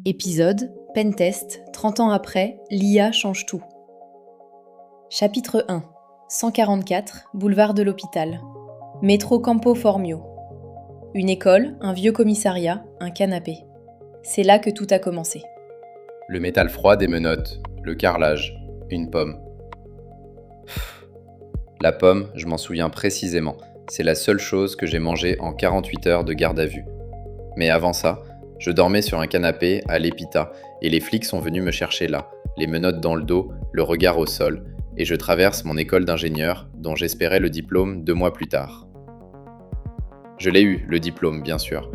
Épisode Pentest, 30 ans après, l'IA change tout. Chapitre 1 144, boulevard de l'Hôpital. Métro Campo Formio. Une école, un vieux commissariat, un canapé. C'est là que tout a commencé. Le métal froid des menottes, le carrelage, une pomme. La pomme, je m'en souviens précisément, c'est la seule chose que j'ai mangée en 48 heures de garde à vue. Mais avant ça, je dormais sur un canapé à l'Épita et les flics sont venus me chercher là, les menottes dans le dos, le regard au sol, et je traverse mon école d'ingénieur dont j'espérais le diplôme 2 mois plus tard. Je l'ai eu, le diplôme, bien sûr.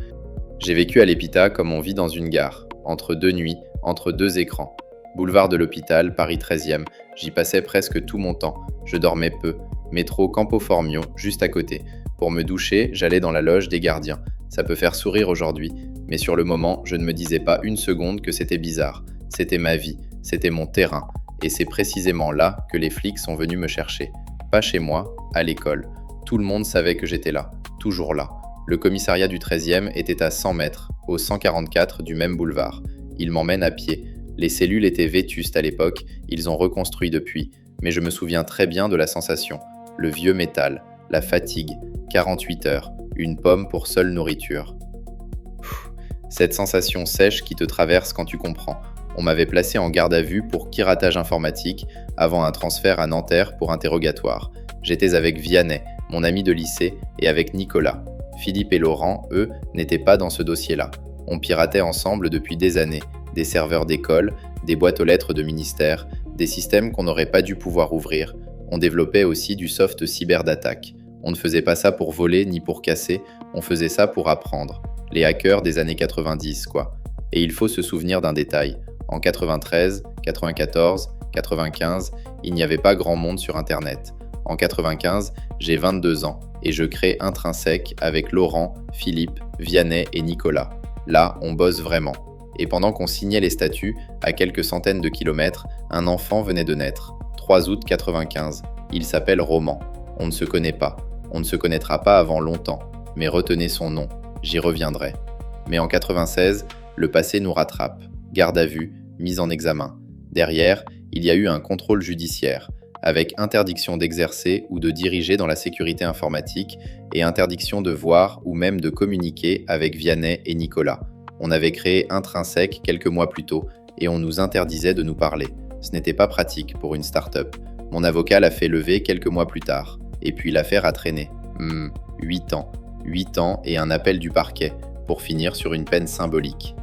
J'ai vécu à l'Épita comme on vit dans une gare, entre deux nuits, entre deux écrans. Boulevard de l'Hôpital, Paris 13e, j'y passais presque tout mon temps, je dormais peu. Métro Campo Formio, juste à côté. Pour me doucher, j'allais dans la loge des gardiens. Ça peut faire sourire aujourd'hui, mais sur le moment, je ne me disais pas une seconde que c'était bizarre. C'était ma vie, c'était mon terrain. Et c'est précisément là que les flics sont venus me chercher. Pas chez moi, à l'école. Tout le monde savait que j'étais là, toujours là. Le commissariat du 13e était à 100 mètres, au 144 du même boulevard. Ils m'emmènent à pied. Les cellules étaient vétustes à l'époque, ils ont reconstruit depuis. Mais je me souviens très bien de la sensation. Le vieux métal, la fatigue, 48 heures, une pomme pour seule nourriture. Cette sensation sèche qui te traverse quand tu comprends. On m'avait placé en garde à vue pour piratage informatique avant un transfert à Nanterre pour interrogatoire. J'étais avec Vianney, mon ami de lycée, et avec Nicolas. Philippe et Laurent, eux, n'étaient pas dans ce dossier-là. On piratait ensemble depuis des années, des serveurs d'école, des boîtes aux lettres de ministère, des systèmes qu'on n'aurait pas dû pouvoir ouvrir. On développait aussi du soft cyber d'attaque. On ne faisait pas ça pour voler ni pour casser, on faisait ça pour apprendre. Les hackers des années 90, quoi. Et il faut se souvenir d'un détail. En 93, 94, 95, il n'y avait pas grand monde sur Internet. En 95, j'ai 22 ans et je crée Intrinsèque avec Laurent, Philippe, Vianney et Nicolas. Là, on bosse vraiment. Et pendant qu'on signait les statuts, à quelques centaines de kilomètres, un enfant venait de naître. 3 août 95. Il s'appelle Roman. On ne se connaît pas. On ne se connaîtra pas avant longtemps. Mais retenez son nom. J'y reviendrai. Mais en 96, le passé nous rattrape. Garde à vue, mise en examen. Derrière, il y a eu un contrôle judiciaire, avec interdiction d'exercer ou de diriger dans la sécurité informatique et interdiction de voir ou même de communiquer avec Vianney et Nicolas. On avait créé Intrinsèque quelques mois plus tôt et on nous interdisait de nous parler. Ce n'était pas pratique pour une start-up. Mon avocat l'a fait lever quelques mois plus tard. Et puis l'affaire a traîné. 8 ans. 8 ans et un appel du parquet, pour finir sur une peine symbolique.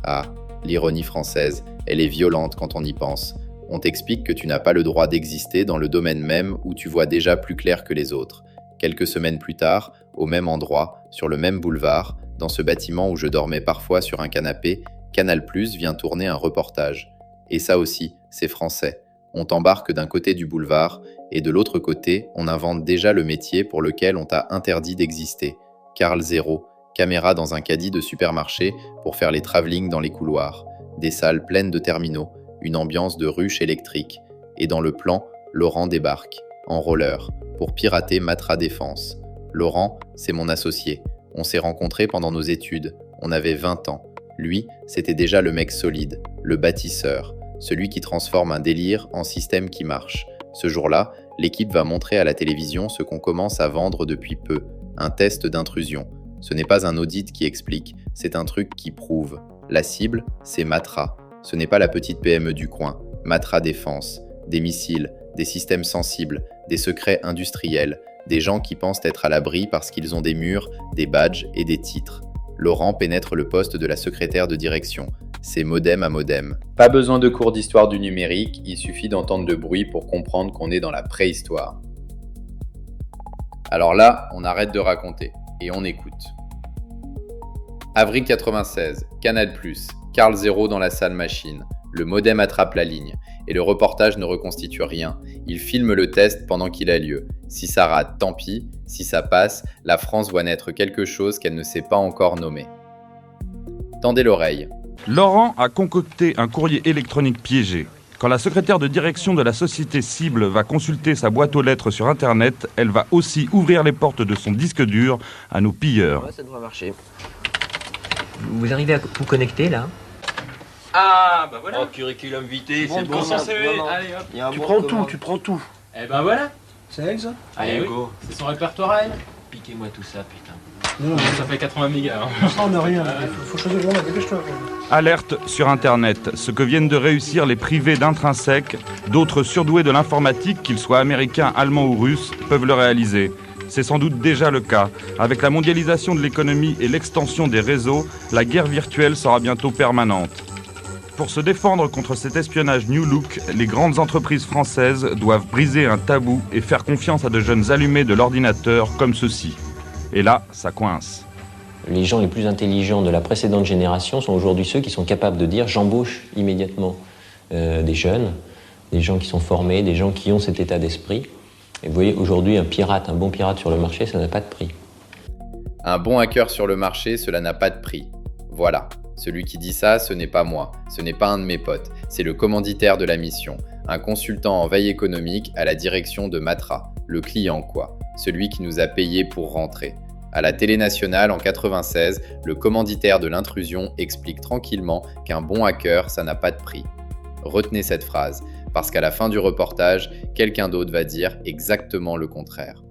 Ah, l'ironie française, elle est violente quand on y pense. On t'explique que tu n'as pas le droit d'exister dans le domaine même où tu vois déjà plus clair que les autres. Quelques semaines plus tard, au même endroit, sur le même boulevard, dans ce bâtiment où je dormais parfois sur un canapé, Canal+ vient tourner un reportage. Et ça aussi, c'est français. On t'embarque d'un côté du boulevard, et de l'autre côté, on invente déjà le métier pour lequel on t'a interdit d'exister. Carl Zero, caméra dans un caddie de supermarché pour faire les travelling dans les couloirs. Des salles pleines de terminaux, une ambiance de ruche électrique. Et dans le plan, Laurent débarque, en roller, pour pirater Matra Défense. Laurent, c'est mon associé. On s'est rencontrés pendant nos études. On avait 20 ans. Lui, c'était déjà le mec solide, le bâtisseur, celui qui transforme un délire en système qui marche. Ce jour-là, l'équipe va montrer à la télévision ce qu'on commence à vendre depuis peu, un test d'intrusion. Ce n'est pas un audit qui explique, c'est un truc qui prouve. La cible, c'est Matra. Ce n'est pas la petite PME du coin. Matra Défense. Des missiles, des systèmes sensibles, des secrets industriels, des gens qui pensent être à l'abri parce qu'ils ont des murs, des badges et des titres. Laurent pénètre le poste de la secrétaire de direction. C'est modem à modem. Pas besoin de cours d'histoire du numérique, il suffit d'entendre le bruit pour comprendre qu'on est dans la préhistoire. Alors là, on arrête de raconter et on écoute. Avril 96, Canal+, Carl Zero dans la salle machine. Le modem attrape la ligne et le reportage ne reconstitue rien. Il filme le test pendant qu'il a lieu. Si ça rate, tant pis. Si ça passe, la France voit naître quelque chose qu'elle ne sait pas encore nommer. Tendez l'oreille. Laurent a concocté un courrier électronique piégé. Quand la secrétaire de direction de la société cible va consulter sa boîte aux lettres sur Internet, elle va aussi ouvrir les portes de son disque dur à nos pilleurs. Ouais, ça devrait marcher. Vous arrivez à vous connecter là ? Ah, bah voilà. Oh, curriculum vitae, Bon, c'est bon. prends son ça. CV. Non, non. Allez, hop. Il y a un Tu bon prends commande. tout, tu prends tout. Eh ben voilà. C'est elle, ça? Allez, Allez, oui. go. C'est son répertoire à elle. Piquez-moi tout ça, putain. Non, Ça fait 80 mégas. Hein. ça, on n'a rien. Faut choisir vraiment, dépêche-toi. Alerte sur Internet. Ce que viennent de réussir les privés d'intrinsèques, d'autres surdoués de l'informatique, qu'ils soient américains, allemands ou russes, peuvent le réaliser. C'est sans doute déjà le cas. Avec la mondialisation de l'économie et l'extension des réseaux, la guerre virtuelle sera bientôt permanente. Pour se défendre contre cet espionnage New Look, les grandes entreprises françaises doivent briser un tabou et faire confiance à de jeunes allumés de l'ordinateur comme ceux-ci. Et là, ça coince. Les gens les plus intelligents de la précédente génération sont aujourd'hui ceux qui sont capables de dire « j'embauche immédiatement des jeunes, des gens qui sont formés, des gens qui ont cet état d'esprit ». Et vous voyez, aujourd'hui, un bon pirate sur le marché, ça n'a pas de prix. Un bon hacker sur le marché, cela n'a pas de prix. Voilà. Celui qui dit ça, ce n'est pas moi, ce n'est pas un de mes potes, c'est le commanditaire de la mission, un consultant en veille économique à la direction de Matra, le client quoi, celui qui nous a payé pour rentrer. À la télé nationale en 96, le commanditaire de l'intrusion explique tranquillement qu'un bon hacker, ça n'a pas de prix. Retenez cette phrase, parce qu'à la fin du reportage, quelqu'un d'autre va dire exactement le contraire.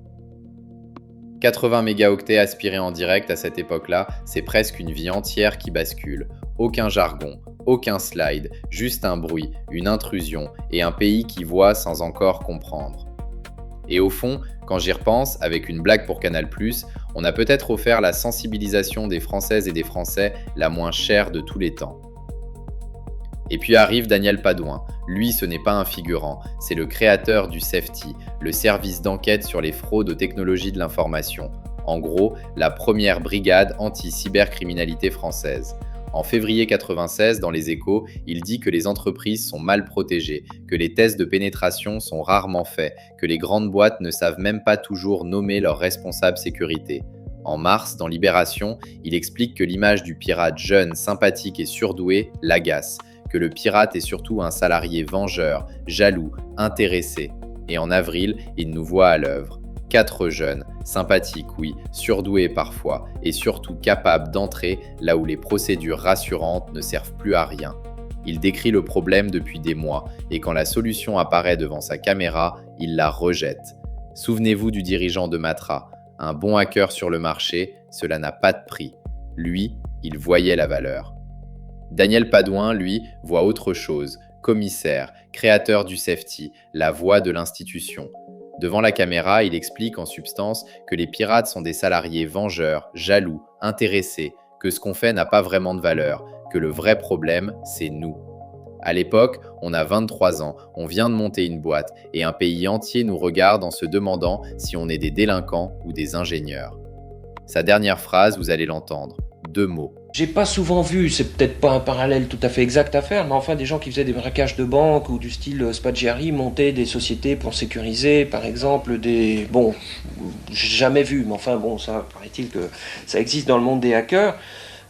80 mégaoctets aspirés en direct à cette époque-là, c'est presque une vie entière qui bascule. Aucun jargon, aucun slide, juste un bruit, une intrusion et un pays qui voit sans encore comprendre. Et au fond, quand j'y repense, avec une blague pour Canal+, on a peut-être offert la sensibilisation des Françaises et des Français la moins chère de tous les temps. Et puis arrive Daniel Padouin. Lui, ce n'est pas un figurant, c'est le créateur du CEFTI, le service d'enquête sur les fraudes aux technologies de l'information. En gros, la première brigade anti-cybercriminalité française. En février 96, dans Les Échos, il dit que les entreprises sont mal protégées, que les tests de pénétration sont rarement faits, que les grandes boîtes ne savent même pas toujours nommer leurs responsables sécurité. En mars, dans Libération, il explique que l'image du pirate jeune, sympathique et surdoué l'agace, que le pirate est surtout un salarié vengeur, jaloux, intéressé. Et en avril, il nous voit à l'œuvre. 4 jeunes, sympathiques oui, surdoués parfois, et surtout capables d'entrer là où les procédures rassurantes ne servent plus à rien. Il décrit le problème depuis des mois, et quand la solution apparaît devant sa caméra, il la rejette. Souvenez-vous du dirigeant de Matra. Un bon hacker sur le marché, cela n'a pas de prix. Lui, il voyait la valeur. Daniel Padouin, lui, voit autre chose. Commissaire, créateur du CEFTI, la voix de l'institution. Devant la caméra, il explique en substance que les pirates sont des salariés vengeurs, jaloux, intéressés, que ce qu'on fait n'a pas vraiment de valeur, que le vrai problème, c'est nous. À l'époque, on a 23 ans, on vient de monter une boîte, et un pays entier nous regarde en se demandant si on est des délinquants ou des ingénieurs. Sa dernière phrase, vous allez l'entendre. 2 mots. J'ai pas souvent vu, c'est peut-être pas un parallèle tout à fait exact à faire, mais enfin des gens qui faisaient des braquages de banque ou du style Spaggiari montaient des sociétés pour sécuriser, par exemple, des... Bon, j'ai jamais vu, mais enfin bon, ça paraît-il que ça existe dans le monde des hackers.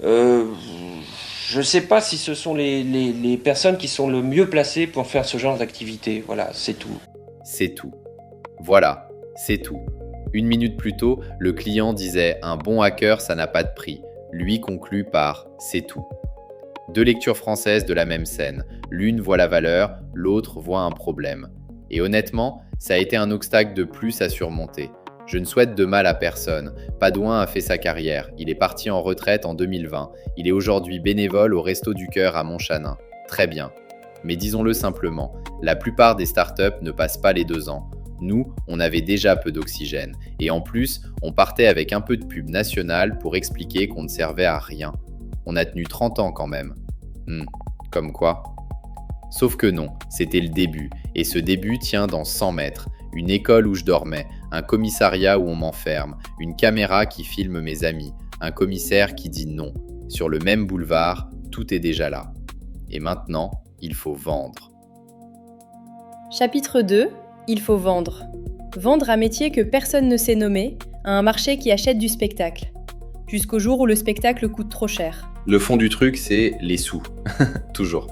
Je sais pas si ce sont les personnes qui sont le mieux placées pour faire ce genre d'activité. Voilà, c'est tout. C'est tout. Voilà, c'est tout. 1 minute plus tôt, le client disait « Un bon hacker, ça n'a pas de prix ». Lui conclut par « C'est tout ». 2 lectures françaises de la même scène. L'une voit la valeur, l'autre voit un problème. Et honnêtement, ça a été un obstacle de plus à surmonter. Je ne souhaite de mal à personne. Padouin a fait sa carrière. Il est parti en retraite en 2020. Il est aujourd'hui bénévole au Resto du Cœur à Montchanin. Très bien. Mais disons-le simplement, la plupart des startups ne passent pas les 2 ans. Nous, on avait déjà peu d'oxygène. Et en plus, on partait avec un peu de pub nationale pour expliquer qu'on ne servait à rien. On a tenu 30 ans quand même. Comme quoi. Sauf que non, c'était le début. Et ce début tient dans 100 mètres. Une école où je dormais, un commissariat où on m'enferme, une caméra qui filme mes amis, un commissaire qui dit non. Sur le même boulevard, tout est déjà là. Et maintenant, il faut vendre. Chapitre 2. Il faut vendre. Vendre un métier que personne ne sait nommer à un marché qui achète du spectacle. Jusqu'au jour où le spectacle coûte trop cher. Le fond du truc, c'est les sous. Toujours.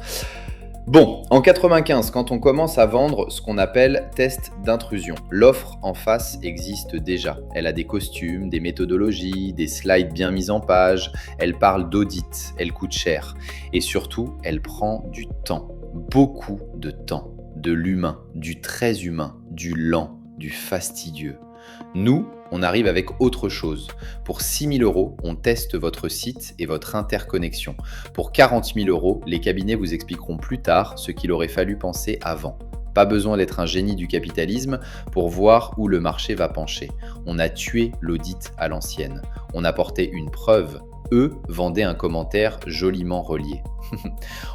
Bon, en 95, quand on commence à vendre ce qu'on appelle test d'intrusion, l'offre en face existe déjà. Elle a des costumes, des méthodologies, des slides bien mis en page, elle parle d'audit, elle coûte cher. Et surtout, elle prend du temps, beaucoup de temps, de l'humain, du très humain, du lent, du fastidieux. Nous, on arrive avec autre chose. Pour 6 000 €, on teste votre site et votre interconnexion. Pour 40 000 €, les cabinets vous expliqueront plus tard ce qu'il aurait fallu penser avant. Pas besoin d'être un génie du capitalisme pour voir où le marché va pencher. On a tué l'audit à l'ancienne. On apportait une preuve. Eux vendaient un commentaire joliment relié.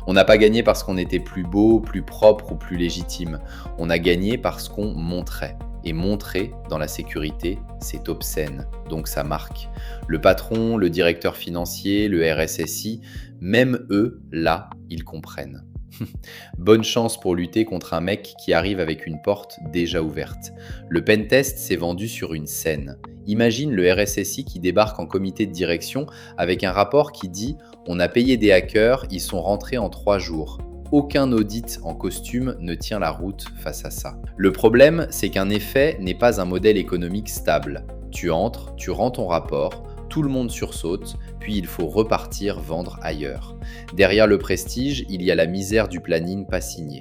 On n'a pas gagné parce qu'on était plus beau, plus propre ou plus légitime. On a gagné parce qu'on montrait. Et montrer dans la sécurité, c'est obscène, donc ça marque. Le patron, le directeur financier, le RSSI, même eux, là, ils comprennent. Bonne chance pour lutter contre un mec qui arrive avec une porte déjà ouverte. Le pentest s'est vendu sur une scène. Imagine le RSSI qui débarque en comité de direction avec un rapport qui dit « On a payé des hackers, ils sont rentrés en 3 jours ». Aucun audit en costume ne tient la route face à ça. Le problème, c'est qu'un effet n'est pas un modèle économique stable. Tu entres, tu rends ton rapport, tout le monde sursaute, puis il faut repartir vendre ailleurs. Derrière le prestige, il y a la misère du planning pas signé.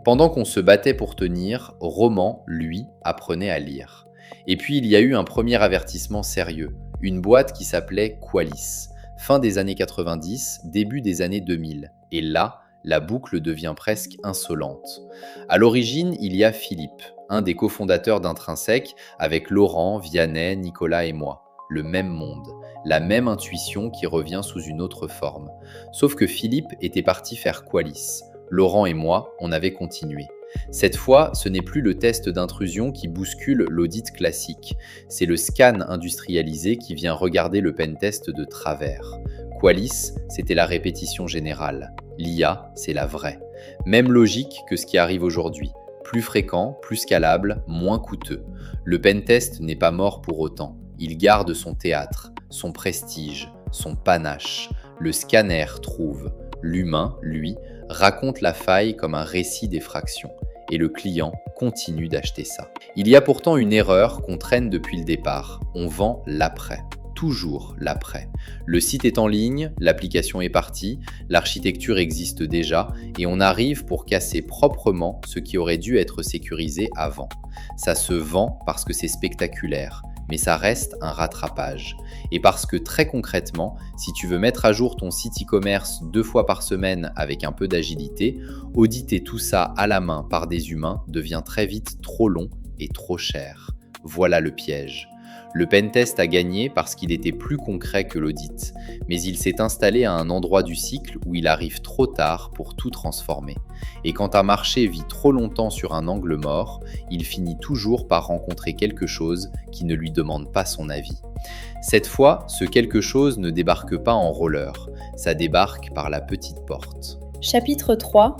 Pendant qu'on se battait pour tenir, Roman, lui, apprenait à lire. Et puis il y a eu un premier avertissement sérieux, une boîte qui s'appelait Qualys. Fin des années 90, début des années 2000. Et là, la boucle devient presque insolente. À l'origine, il y a Philippe, un des cofondateurs d'Intrinsèque, avec Laurent, Vianney, Nicolas et moi. Le même monde, la même intuition qui revient sous une autre forme. Sauf que Philippe était parti faire Qualys. Laurent et moi, on avait continué. Cette fois, ce n'est plus le test d'intrusion qui bouscule l'audit classique. C'est le scan industrialisé qui vient regarder le pentest de travers. Qualys, c'était la répétition générale. L'IA, c'est la vraie. Même logique que ce qui arrive aujourd'hui. Plus fréquent, plus scalable, moins coûteux. Le pentest n'est pas mort pour autant. Il garde son théâtre, son prestige, son panache. Le scanner trouve. L'humain, lui, raconte la faille comme un récit d'effraction. Et le client continue d'acheter ça. Il y a pourtant une erreur qu'on traîne depuis le départ. On vend l'après. Toujours l'après. Le site est en ligne, l'application est partie, l'architecture existe déjà et on arrive pour casser proprement ce qui aurait dû être sécurisé avant. Ça se vend parce que c'est spectaculaire, mais ça reste un rattrapage. Et parce que très concrètement, si tu veux mettre à jour ton site e-commerce 2 fois par semaine avec un peu d'agilité, auditer tout ça à la main par des humains devient très vite trop long et trop cher. Voilà le piège. Le pentest a gagné parce qu'il était plus concret que l'audit, mais il s'est installé à un endroit du cycle où il arrive trop tard pour tout transformer. Et quand un marché vit trop longtemps sur un angle mort, il finit toujours par rencontrer quelque chose qui ne lui demande pas son avis. Cette fois, ce quelque chose ne débarque pas en roller, ça débarque par la petite porte. Chapitre 3,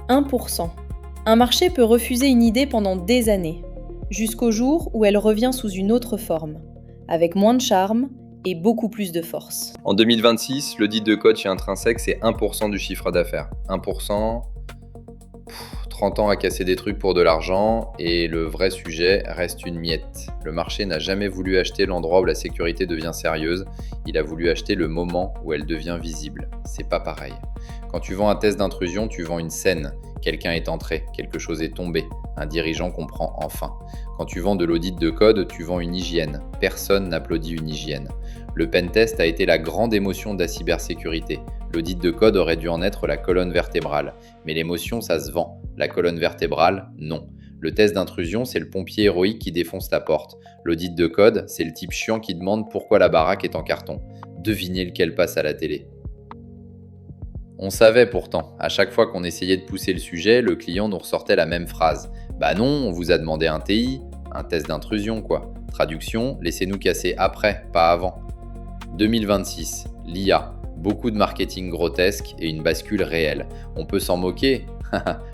1%. Un marché peut refuser une idée pendant des années, jusqu'au jour où elle revient sous une autre forme, avec moins de charme et beaucoup plus de force. En 2026, l'audit de code chez Intrinsèque, c'est 1% du chiffre d'affaires. 1%, 30 ans à casser des trucs pour de l'argent, et le vrai sujet reste une miette. Le marché n'a jamais voulu acheter l'endroit où la sécurité devient sérieuse, il a voulu acheter le moment où elle devient visible. C'est pas pareil. Quand tu vends un test d'intrusion, tu vends une scène. Quelqu'un est entré, quelque chose est tombé, un dirigeant comprend enfin. Quand tu vends de l'audit de code, tu vends une hygiène. Personne n'applaudit une hygiène. Le pentest a été la grande émotion de la cybersécurité. L'audit de code aurait dû en être la colonne vertébrale. Mais l'émotion, ça se vend. La colonne vertébrale, non. Le test d'intrusion, c'est le pompier héroïque qui défonce la porte. L'audit de code, c'est le type chiant qui demande pourquoi la baraque est en carton. Devinez lequel passe à la télé. On savait pourtant, à chaque fois qu'on essayait de pousser le sujet, le client nous ressortait la même phrase. Bah non, on vous a demandé un TI, un test d'intrusion quoi. Traduction, laissez-nous casser après, pas avant. 2026, l'IA, beaucoup de marketing grotesque et une bascule réelle. On peut s'en moquer,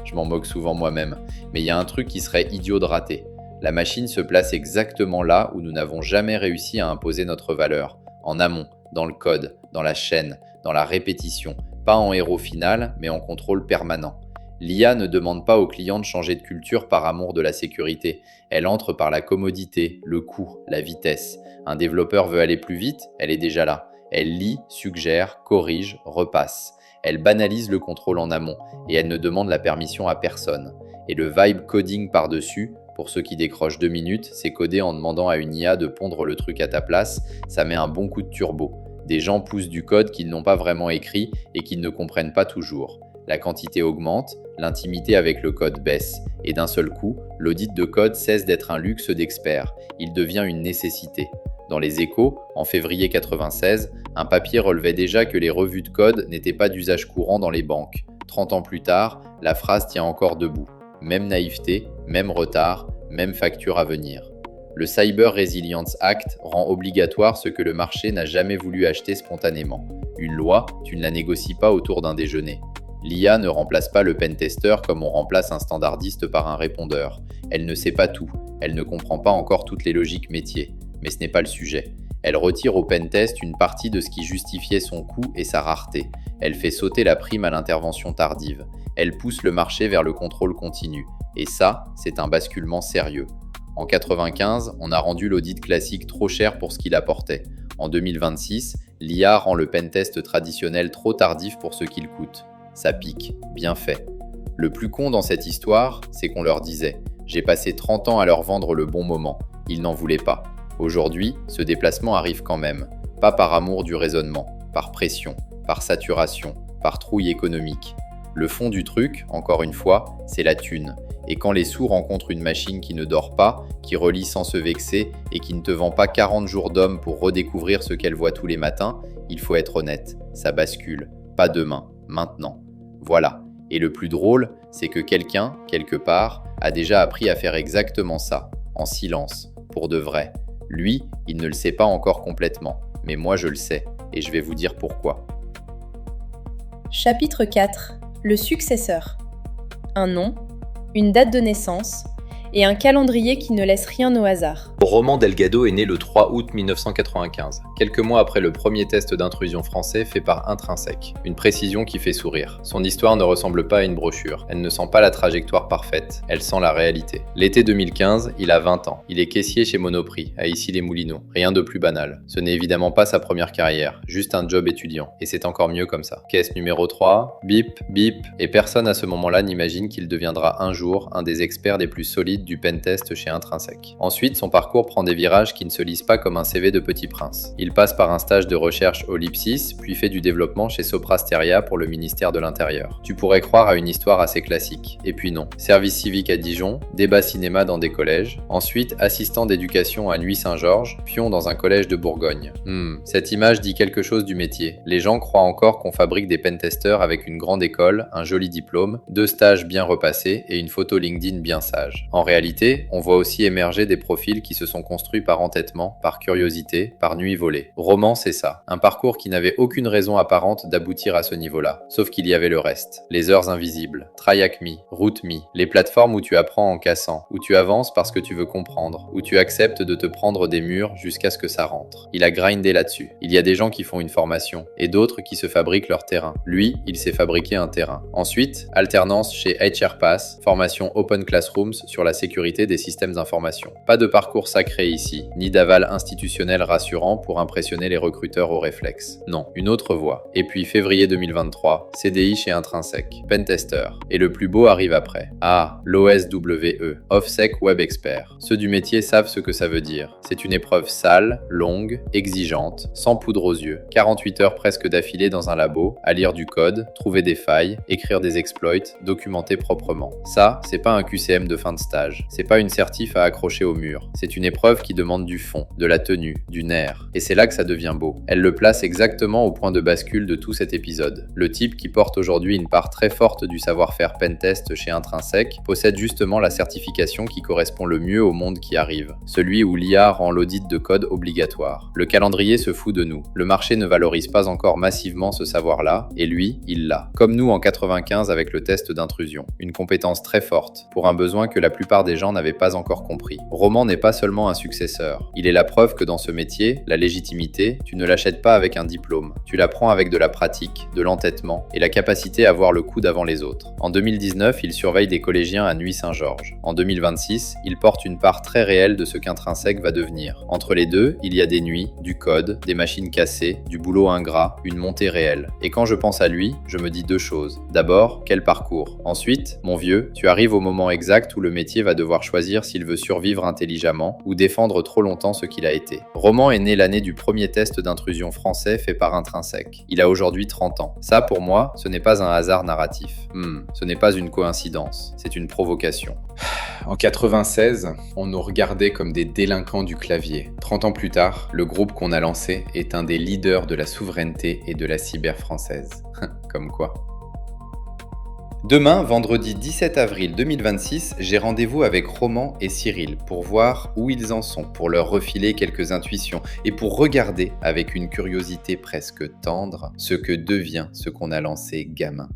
je m'en moque souvent moi-même, mais il y a un truc qui serait idiot de rater. La machine se place exactement là où nous n'avons jamais réussi à imposer notre valeur, en amont, dans le code, dans la chaîne, dans la répétition, pas en héros final, mais en contrôle permanent. L'IA ne demande pas aux clients de changer de culture par amour de la sécurité. Elle entre par la commodité, le coût, la vitesse. Un développeur veut aller plus vite, elle est déjà là. Elle lit, suggère, corrige, repasse. Elle banalise le contrôle en amont et elle ne demande la permission à personne. Et le vibe coding par-dessus, pour ceux qui décrochent 2 minutes, c'est coder en demandant à une IA de pondre le truc à ta place, ça met un bon coup de turbo. Des gens poussent du code qu'ils n'ont pas vraiment écrit et qu'ils ne comprennent pas toujours. La quantité augmente, l'intimité avec le code baisse, et d'un seul coup, l'audit de code cesse d'être un luxe d'experts, il devient une nécessité. Dans les Échos, en février 1996, un papier relevait déjà que les revues de code n'étaient pas d'usage courant dans les banques. 30 ans plus tard, la phrase tient encore debout. Même naïveté, même retard, même facture à venir. Le Cyber Resilience Act rend obligatoire ce que le marché n'a jamais voulu acheter spontanément. Une loi, tu ne la négocies pas autour d'un déjeuner. L'IA ne remplace pas le pentester comme on remplace un standardiste par un répondeur. Elle ne sait pas tout, elle ne comprend pas encore toutes les logiques métiers. Mais ce n'est pas le sujet. Elle retire au pentest une partie de ce qui justifiait son coût et sa rareté. Elle fait sauter la prime à l'intervention tardive. Elle pousse le marché vers le contrôle continu. Et ça, c'est un basculement sérieux. En 1995, on a rendu l'audit classique trop cher pour ce qu'il apportait. En 2026, l'IA rend le pentest traditionnel trop tardif pour ce qu'il coûte. Ça pique, bien fait. Le plus con dans cette histoire, c'est qu'on leur disait « J'ai passé 30 ans à leur vendre le bon moment ». Ils n'en voulaient pas. Aujourd'hui, ce déplacement arrive quand même. Pas par amour du raisonnement, par pression, par saturation, par trouille économique. Le fond du truc, encore une fois, c'est la thune. Et quand les sous rencontrent une machine qui ne dort pas, qui relit sans se vexer et qui ne te vend pas 40 jours d'homme pour redécouvrir ce qu'elle voit tous les matins, il faut être honnête, ça bascule. Pas demain, maintenant. Voilà. Et le plus drôle, c'est que quelqu'un, quelque part, a déjà appris à faire exactement ça, en silence, pour de vrai. Lui, il ne le sait pas encore complètement, mais moi je le sais, et je vais vous dire pourquoi. Chapitre 4. Le successeur. Un nom, une date de naissance et un calendrier qui ne laisse rien au hasard. Roman Delgado est né le 3 août 1995, quelques mois après le premier test d'intrusion français fait par Intrinsèque. Une précision qui fait sourire. Son histoire ne ressemble pas à une brochure. Elle ne sent pas la trajectoire parfaite, elle sent la réalité. L'été 2015, il a 20 ans. Il est caissier chez Monoprix, à Issy-les-Moulineaux. Rien de plus banal. Ce n'est évidemment pas sa première carrière, juste un job étudiant. Et c'est encore mieux comme ça. Caisse numéro 3, bip, bip, et personne à ce moment-là n'imagine qu'il deviendra un jour un des experts les plus solides du pentest chez Intrinsèque. Ensuite, son parcours prend des virages qui ne se lisent pas comme un CV de Petit Prince. Il passe par un stage de recherche au Lipsis, puis fait du développement chez Soprasteria pour le ministère de l'Intérieur. Tu pourrais croire à une histoire assez classique. Et puis non. Service civique à Dijon, débat cinéma dans des collèges, ensuite assistant d'éducation à Nuit-Saint-Georges, pion dans un collège de Bourgogne. Cette image dit quelque chose du métier. Les gens croient encore qu'on fabrique des pentesters avec une grande école, un joli diplôme, 2 stages bien repassés et une photo LinkedIn bien sage. En réalité, on voit aussi émerger des profils qui se sont construits par entêtement, par curiosité, par nuit volée. Roman, c'est ça. Un parcours qui n'avait aucune raison apparente d'aboutir à ce niveau-là. Sauf qu'il y avait le reste. Les heures invisibles, TryHackMe, RootMe, les plateformes où tu apprends en cassant, où tu avances parce que tu veux comprendre, où tu acceptes de te prendre des murs jusqu'à ce que ça rentre. Il a grindé là-dessus. Il y a des gens qui font une formation, et d'autres qui se fabriquent leur terrain. Lui, il s'est fabriqué un terrain. Ensuite, alternance chez HRPass, formation Open Classrooms sur la sécurité des systèmes d'information. Pas de parcours sacré ici, ni d'aval institutionnel rassurant pour impressionner les recruteurs au réflexe. Non, une autre voie. Et puis février 2023, CDI chez Intrinsèque, pentester. Et le plus beau arrive après. Ah, l'OSWE, OffSec Web Expert. Ceux du métier savent ce que ça veut dire. C'est une épreuve sale, longue, exigeante, sans poudre aux yeux. 48 heures presque d'affilée dans un labo, à lire du code, trouver des failles, écrire des exploits, documenter proprement. Ça, c'est pas un QCM de fin de stage. C'est pas une certif à accrocher au mur. C'est une épreuve qui demande du fond, de la tenue, du nerf. Et c'est là que ça devient beau. Elle le place exactement au point de bascule de tout cet épisode. Le type qui porte aujourd'hui une part très forte du savoir-faire pentest chez Intrinsèque possède justement la certification qui correspond le mieux au monde qui arrive. Celui où l'IA rend l'audit de code obligatoire. Le calendrier se fout de nous. Le marché ne valorise pas encore massivement ce savoir-là, et lui, il l'a. Comme nous en 95 avec le test d'intrusion. Une compétence très forte, pour un besoin que la plupart plupart des gens n'avaient pas encore compris. Roman n'est pas seulement un successeur. Il est la preuve que dans ce métier, la légitimité, tu ne l'achètes pas avec un diplôme. Tu l'apprends avec de la pratique, de l'entêtement et la capacité à voir le coude avant les autres. En 2019, il surveille des collégiens à Nuit-Saint-Georges. En 2026, il porte une part très réelle de ce qu'Intrinsèque va devenir. Entre les deux, il y a des nuits, du code, des machines cassées, du boulot ingrat, une montée réelle. Et quand je pense à lui, je me dis deux choses. D'abord, quel parcours. Ensuite, mon vieux, tu arrives au moment exact où le métier va devoir choisir s'il veut survivre intelligemment ou défendre trop longtemps ce qu'il a été. Roman est né l'année du premier test d'intrusion français fait par Intrinsèque. Il a aujourd'hui 30 ans. Ça, pour moi, ce n'est pas un hasard narratif. Ce n'est pas une coïncidence, c'est une provocation. En 96, on nous regardait comme des délinquants du clavier. 30 ans plus tard, le groupe qu'on a lancé est un des leaders de la souveraineté et de la cyber française. Comme quoi. Demain, vendredi 17 avril 2026, j'ai rendez-vous avec Roman et Cyril pour voir où ils en sont, pour leur refiler quelques intuitions et pour regarder avec une curiosité presque tendre ce que devient ce qu'on a lancé gamin.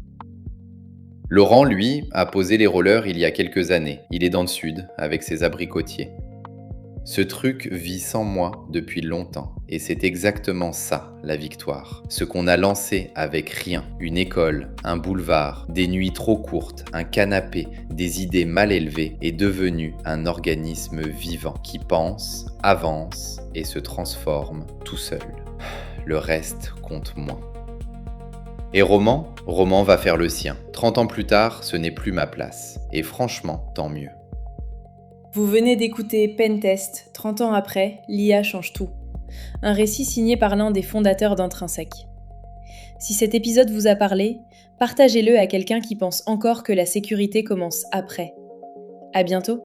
Laurent, lui, a posé les rollers il y a quelques années. Il est dans le sud, avec ses abricotiers. Ce truc vit sans moi depuis longtemps, et c'est exactement ça, la victoire. Ce qu'on a lancé avec rien, une école, un boulevard, des nuits trop courtes, un canapé, des idées mal élevées, est devenu un organisme vivant qui pense, avance et se transforme tout seul. Le reste compte moins. Et Roman va faire le sien. 30 ans plus tard, ce n'est plus ma place. Et franchement, tant mieux. Vous venez d'écouter Pentest, 30 ans après, l'IA change tout. Un récit signé par l'un des fondateurs d'Intrinsèque. Si cet épisode vous a parlé, partagez-le à quelqu'un qui pense encore que la sécurité commence après. À bientôt!